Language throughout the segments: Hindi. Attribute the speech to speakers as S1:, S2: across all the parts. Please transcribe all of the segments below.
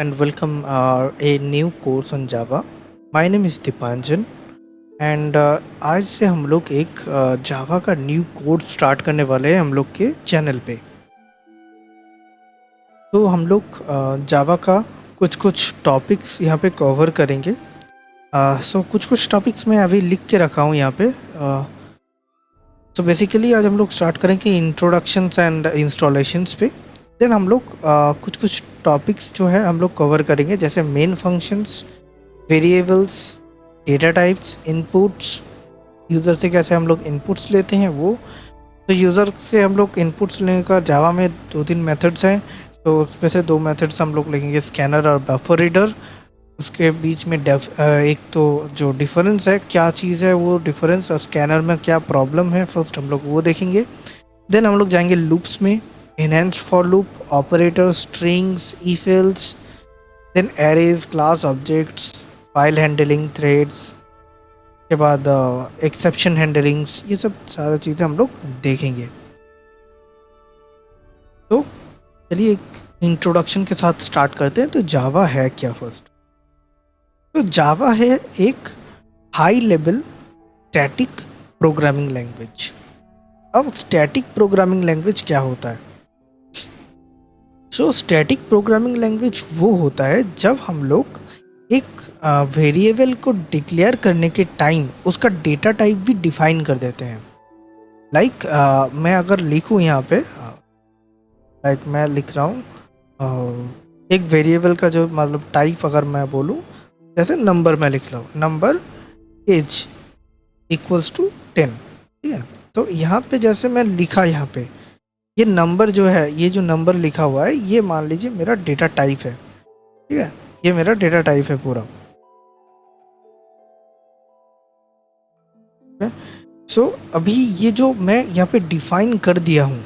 S1: and welcome a new course on Java. My name is Dipanjan and आज से हम लोग एक जावा का न्यू कोर्स स्टार्ट करने वाले हैं हम लोग के चैनल पे। तो हम लोग जावा का कुछ कुछ टॉपिक्स यहाँ पे कवर करेंगे। सो कुछ कुछ टॉपिक्स मैं अभी लिख के रखा हूँ यहाँ पे। सो बेसिकली आज हम लोग स्टार्ट करेंगे इंट्रोडक्शंस एंड इंस्टॉलेशंस पे। देन हम लोग कुछ कुछ टॉपिक्स जो है हम लोग कवर करेंगे, जैसे main functions, variables, data types, inputs, user से कैसे हम लोग इनपुट्स लेते हैं वो। तो यूज़र से हम लोग इनपुट्स लेने का जावा में 2-3 मेथड्स हैं। तो उसमें से 2 मेथड्स हम लोग लेंगे, स्कैनर और बफर रीडर। उसके बीच में एक तो जो डिफरेंस है, क्या चीज़ है वो डिफरेंस, और स्कैनर में क्या प्रॉब्लम है, फर्स्ट हम लोग वो देखेंगे। देन हम लोग जाएंगे लूप्स में, enhanced for loop, operators, strings, if-else, then arrays, class objects, file handling, threads, के बाद exception handlings, ये सब सारा चीज़ें हम लोग देखेंगे। तो चलिए एक इंट्रोडक्शन के साथ स्टार्ट करते हैं। तो जावा है क्या फर्स्ट? तो जावा है एक high level static programming language. अब स्टैटिक प्रोग्रामिंग लैंग्वेज क्या होता है? सो स्टैटिक प्रोग्रामिंग लैंग्वेज वो होता है जब हम लोग एक वेरिएबल को डिक्लेयर करने के टाइम उसका डेटा टाइप भी डिफाइन कर देते हैं। लाइक मैं अगर लिखूँ यहाँ पे, लाइक मैं लिख रहा हूँ एक वेरिएबल का जो मतलब टाइप अगर मैं बोलूँ, जैसे नंबर मैं लिख रहा हूँ, नंबर एज इक्वल्स टू 10। ठीक है, तो यहाँ पे जैसे मैं लिखा, यहाँ पे ये नंबर जो है, ये जो नंबर लिखा हुआ है, ये मान लीजिए मेरा डेटा टाइप है। ठीक है, ये मेरा डेटा टाइप है पूरा। सो अभी ये जो मैं यहाँ पे डिफाइन कर दिया हूँ,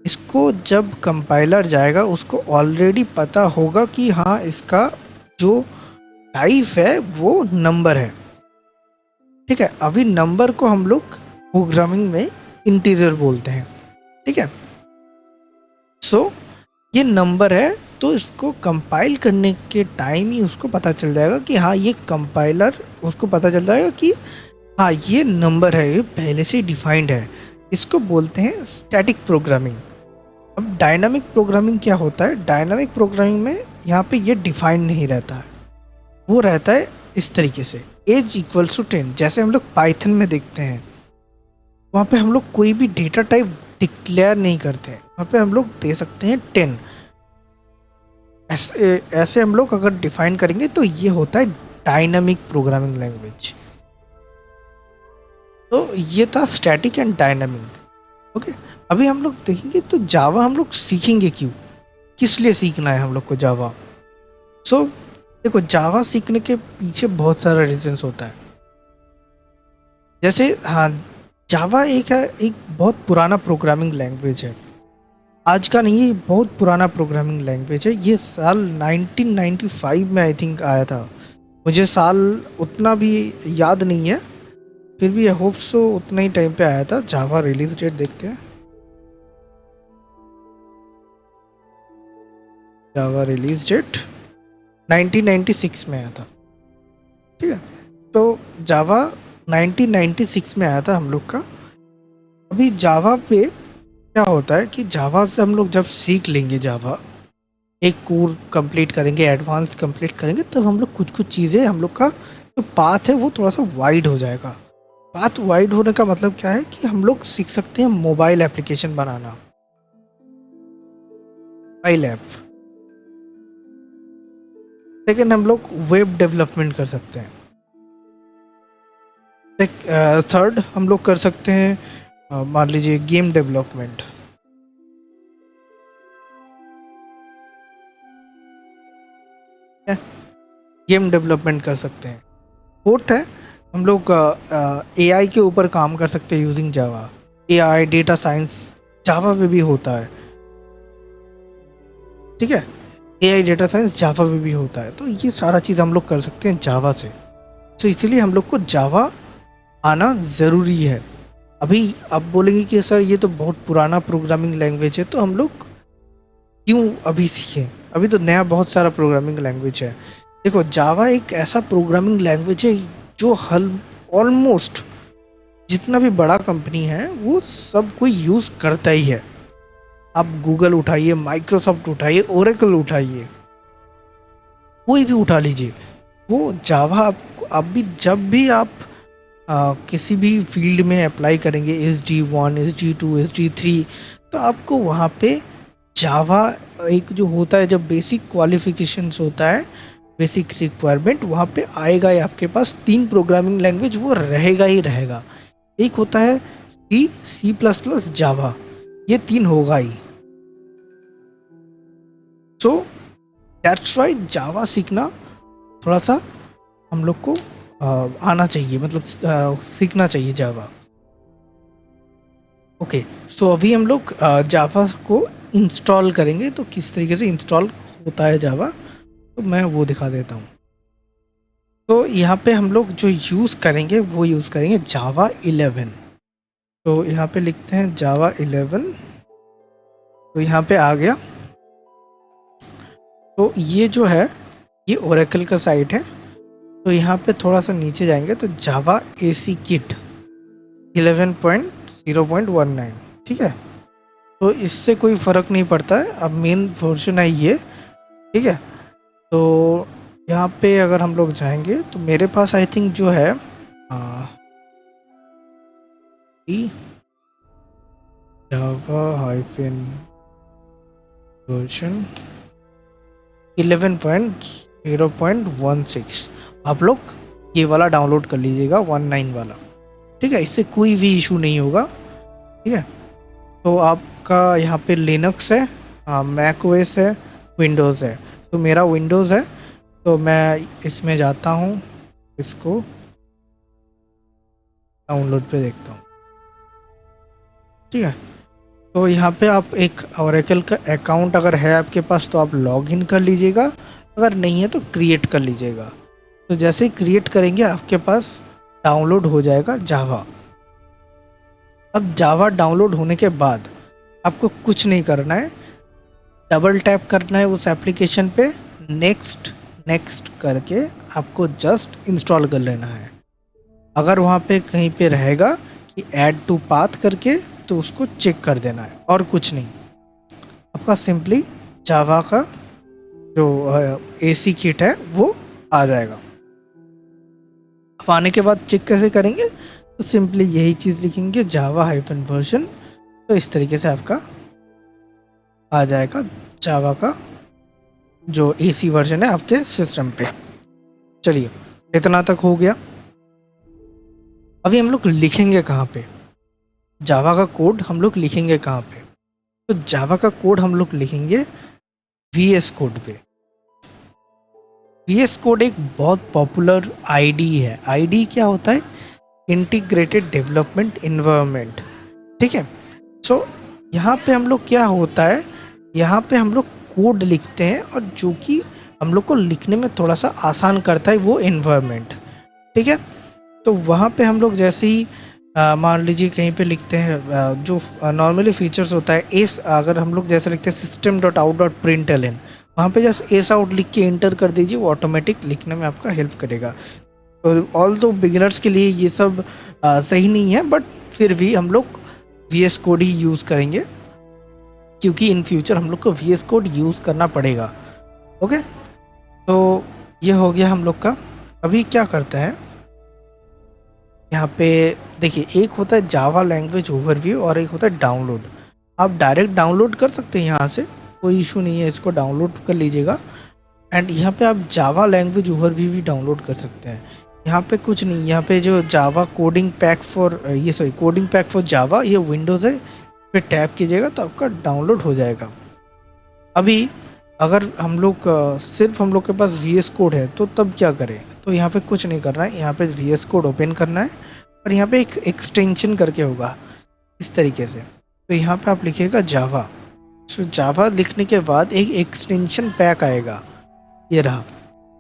S1: इसको जब कंपाइलर जाएगा उसको ऑलरेडी पता होगा कि हाँ इसका जो टाइप है वो नंबर है। ठीक है, अभी नंबर को हम लोग प्रोग्रामिंग में इंटीजर बोलते हैं। ठीक है, सो ये नंबर है, तो इसको कंपाइल करने के टाइम ही उसको पता चल जाएगा कि हाँ ये कंपाइलर, उसको पता चल जाएगा कि हाँ ये नंबर है, ये पहले से डिफाइंड है। इसको बोलते हैं स्टैटिक प्रोग्रामिंग। अब डायनामिक प्रोग्रामिंग क्या होता है? डायनामिक प्रोग्रामिंग में यहाँ पे ये डिफाइंड नहीं रहता है, वो रहता है इस तरीके से, एज इक्वल्स टू 10। जैसे हम लोग पाइथन में देखते हैं, वहाँ पे हम लोग कोई भी डेटा टाइप डिक्लेयर नहीं करते हैं, वहाँ पे हम लोग दे सकते हैं 10। ऐसे हम लोग अगर डिफाइन करेंगे तो ये होता है डायनामिक प्रोग्रामिंग लैंग्वेज। तो ये था स्टैटिक एंड डायनामिक। ओके, अभी हम लोग देखेंगे तो जावा हम लोग सीखेंगे क्यों, किस लिए सीखना है हम लोग को जावा। सो देखो, जावा सीखने के पीछे बहुत सारा रीजंस होता है। जैसे हाँ, जावा एक है, एक बहुत पुराना प्रोग्रामिंग लैंग्वेज है, आज का नहीं है, बहुत पुराना प्रोग्रामिंग लैंग्वेज है। ये साल 1995 में आई थिंक आया था, मुझे साल उतना भी याद नहीं है, फिर भी आई होप सो उतना ही टाइम पे आया था। जावा रिलीज डेट देखते हैं, जावा रिलीज डेट 1996 में आया था। ठीक है, तो जावा 1996 में आया था हम लोग का। अभी जावा पे क्या होता है कि जावा से हम लोग जब सीख लेंगे, जावा एक कोर कंप्लीट करेंगे, एडवांस कंप्लीट करेंगे, तब हम लोग कुछ कुछ चीज़ें, हम लोग का जो पाथ है वो थोड़ा सा वाइड हो जाएगा। पाथ वाइड होने का मतलब क्या है कि हम लोग सीख सकते हैं मोबाइल एप्लीकेशन बनाना, मोबाइल ऐप। सेकेंड, हम लोग वेब डेवलपमेंट कर सकते हैं। थर्ड, हम लोग कर सकते हैं मान लीजिए गेम डेवलपमेंट। गेम डेवलपमेंट कर सकते हैं। फोर्थ है, हम लोग एआई के ऊपर काम कर सकते हैं using Java. AI, data science Java में भी होता है। ठीक है, एआई, डेटा साइंस जावा में भी होता है। तो ये सारा चीज़ हम लोग कर सकते हैं जावा से। तो इसीलिए हम लोग को जावा आना ज़रूरी है। अभी आप बोलेंगे कि सर ये तो बहुत पुराना प्रोग्रामिंग लैंग्वेज है, तो हम लोग क्यों अभी सीखें? अभी तो नया बहुत सारा प्रोग्रामिंग लैंग्वेज है। देखो जावा एक ऐसा प्रोग्रामिंग लैंग्वेज है जो हल ऑलमोस्ट जितना भी बड़ा कंपनी है वो सब कोई यूज़ करता ही है। आप गूगल उठाइए, माइक्रोसॉफ्ट उठाइए, ओरेकल उठाइए, कोई भी उठा लीजिए, वो जावा आपको अब भी जब भी आप किसी भी फील्ड में अप्लाई करेंगे, SG1, SG2, SG3, तो आपको वहाँ पे जावा एक जो होता है, जब बेसिक क्वालिफिकेशंस होता है, बेसिक रिक्वायरमेंट वहाँ पे आएगा ही। आपके पास 3 प्रोग्रामिंग लैंग्वेज वो रहेगा ही रहेगा। एक होता है C++, जावा, ये 3 होगा ही। सो दैट्स वाई जावा सीखना थोड़ा सा हम लोग को आना चाहिए, मतलब सीखना चाहिए जावा। ओके, सो अभी हम लोग जावा को इंस्टॉल करेंगे, तो किस तरीके से इंस्टॉल होता है जावा, तो मैं वो दिखा देता हूँ। तो यहाँ पे हम लोग जो यूज़ करेंगे वो यूज़ करेंगे जावा 11। तो यहाँ पे लिखते हैं जावा 11, तो यहाँ पे आ गया। तो ये जो है ये ओरेकल का साइट है। तो यहाँ पे थोड़ा सा नीचे जाएंगे तो जावा AC किट 11.0.19, ठीक है। तो इससे कोई फ़र्क नहीं पड़ता है, अब मेन वर्जन है ये, ठीक है। तो यहाँ पे अगर हम लोग जाएंगे तो मेरे पास आई थिंक जो है जावा हाइफन वर्जन 11.0.16, आप लोग ये वाला डाउनलोड कर लीजिएगा, 19 वाला, ठीक है। इससे कोई भी इशू नहीं होगा, ठीक है। तो आपका यहाँ पे लिनक्स है, मैक ओएस है, विंडोज़ है। तो मेरा विंडोज़ है, तो मैं इसमें जाता हूँ, इसको डाउनलोड पे देखता हूँ, ठीक है। तो यहाँ पे आप एक ओरेकल का अकाउंट अगर है आपके पास तो आप लॉगिन कर लीजिएगा, अगर नहीं है तो क्रिएट कर लीजिएगा। तो जैसे ही क्रिएट करेंगे आपके पास डाउनलोड हो जाएगा जावा। अब जावा डाउनलोड होने के बाद आपको कुछ नहीं करना है, डबल टैप करना है उस एप्लीकेशन पे, नेक्स्ट नेक्स्ट करके आपको जस्ट इंस्टॉल कर लेना है। अगर वहाँ पे कहीं पे रहेगा कि ऐड टू पाथ करके, तो उसको चेक कर देना है, और कुछ नहीं। आपका सिंपली जावा का जो AC किट है वो आ जाएगा। अब आने के बाद चेक कैसे करेंगे, तो सिंपली यही चीज़ लिखेंगे जावा हाइफन वर्जन, तो इस तरीके से आपका आ जाएगा जावा का जो AC वर्जन है आपके सिस्टम पे। चलिए, इतना तक हो गया। अभी हम लोग लिखेंगे कहाँ पे जावा का कोड, हम लोग लिखेंगे कहाँ पे, तो जावा का कोड हम लोग लिखेंगे VS कोड पे। VS कोड एक बहुत पॉपुलर IDE है। IDE क्या होता है, इंटीग्रेटेड डेवलपमेंट इन्वायरमेंट, ठीक है। सो यहाँ पे हम लोग क्या होता है, यहाँ पे हम लोग कोड लिखते हैं, और जो कि हम लोग को लिखने में थोड़ा सा आसान करता है वो इन्वायरमेंट, ठीक है। तो वहाँ पे हम लोग जैसे ही मान लीजिए कहीं पे लिखते हैं जो नॉर्मली फीचर्स होता है एस, अगर हम लोग जैसे लिखते हैं system.out.println, वहाँ पे जस्ट एस आउट लिख के एंटर कर दीजिए, वो ऑटोमेटिक लिखने में आपका हेल्प करेगा। तो ऑल दो बिगिनर्स के लिए ये सब सही नहीं है, बट फिर भी हम लोग VS कोड ही यूज़ करेंगे, क्योंकि इन फ्यूचर हम लोग को VS कोड यूज़ करना पड़ेगा। ओके, तो ये हो गया हम लोग का। अभी क्या करते हैं, यहाँ पे देखिए, एक होता है जावा लैंग्वेज ओवरव्यू और एक होता है डाउनलोड। आप डायरेक्ट डाउनलोड कर सकते हैं यहाँ से, कोई इशू नहीं है, इसको डाउनलोड कर लीजिएगा। एंड यहाँ पे आप जावा लैंग्वेज ओवरव्यू भी डाउनलोड कर सकते हैं। यहाँ पे कुछ नहीं, यहाँ पे जो Java coding pack for coding pack for Java, ये विंडोज़ है, पे टैप कीजिएगा तो आपका डाउनलोड हो जाएगा। अभी अगर हम लोग सिर्फ हम लोग के पास VS कोड है तो तब क्या करें, तो यहाँ पे कुछ नहीं करना है, यहाँ पे VS कोड ओपन करना है, और यहाँ पे एक एक्सटेंशन करके होगा इस तरीके से। तो यहाँ पे आप लिखिएगा जावा। तो जावा लिखने के बाद एक एक्सटेंशन पैक आएगा, ये रहा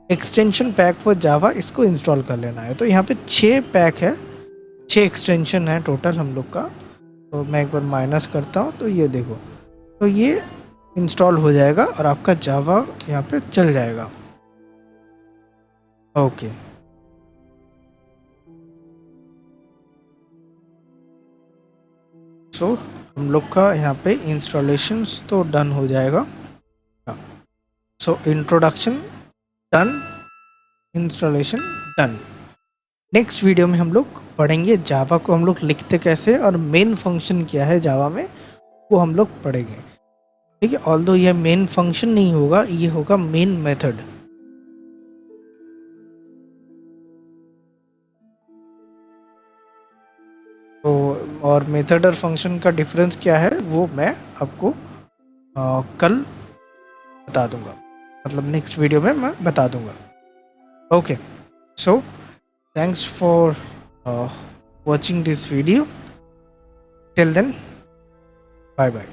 S1: एक्सटेंशन पैक फॉर जावा, इसको इंस्टॉल कर लेना है। तो यहाँ पे 6 पैक है, 6 एक्सटेंशन है टोटल हम लोग का। तो मैं एक बार माइनस करता हूँ, तो ये देखो, तो ये इंस्टॉल हो जाएगा और आपका जावा यहाँ पे चल जाएगा। ओके, सो हम लोग का यहाँ पे इंस्टॉलेशंस तो डन हो जाएगा। So introduction done, installation done. Next video में हम लोग पढ़ेंगे जावा को हम लोग लिखते कैसे और मेन फंक्शन क्या है जावा में, वो हम लोग पढ़ेंगे। ठीक है, ऑल्दो ये मेन फंक्शन नहीं होगा, ये होगा मेन मेथड। तो और मेथड और फंक्शन का डिफरेंस क्या है वो मैं आपको कल बता दूंगा, मतलब नेक्स्ट वीडियो में मैं बता दूंगा। Okay, so thanks for watching this video. Till then, bye bye.